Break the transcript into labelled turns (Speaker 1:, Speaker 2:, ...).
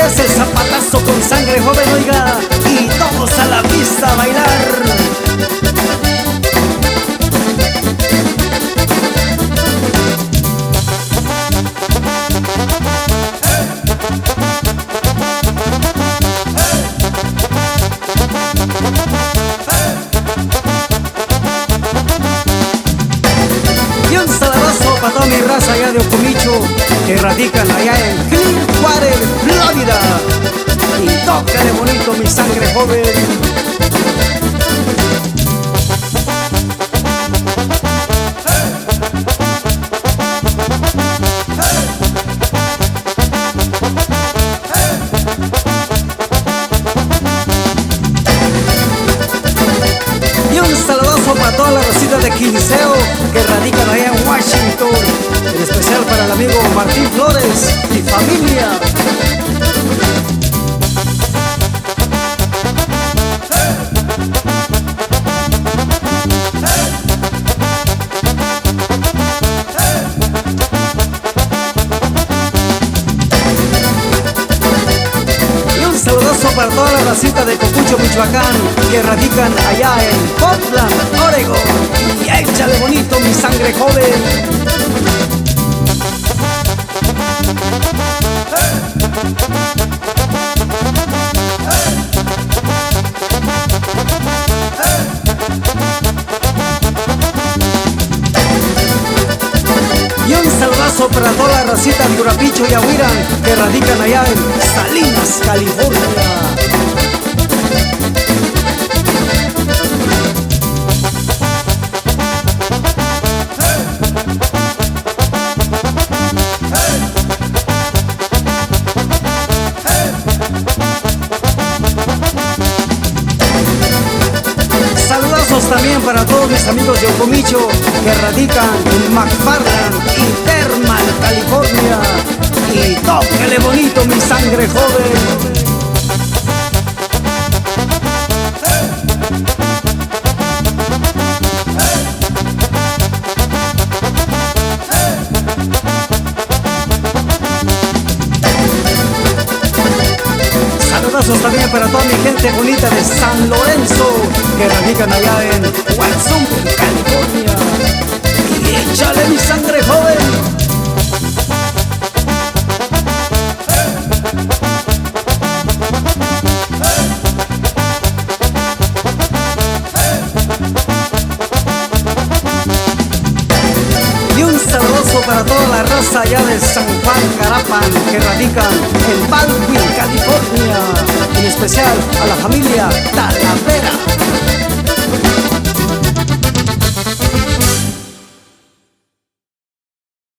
Speaker 1: Es el zapatazo con sangre joven, oiga, y todos a la pista a bailar. Y un saludazo para toda mi raza allá de Ocomicho, que radican allá en Clearwater, Florida. Y tócale bonito mi sangre joven. Y un saludazo para toda la racita de Quinceo que radican allá en Washington, en especial para el amigo Martín Flores y familia. Y un saludazo para toda la racita de Copucho, Michoacán, que radican allá en Portland, Oregon. Y échale bonito mi sangre joven. Y un saludazo para toda la racita de Urapicho y Ahuiran, que radican allá en Salinas, California. Saludazos también para todos mis amigos de Ocomicho que radican en McFarland y Thermal, California. Y tóquele bonito mi sangre joven. Saludazos también para toda mi gente bonita de San Lorenzo que radican allá en Watson, California. Y échale mi sangre joven. Y un saludoso para toda la raza allá de San Juan Carapan que radican en Baldwin, California. En especial a la familia Tal.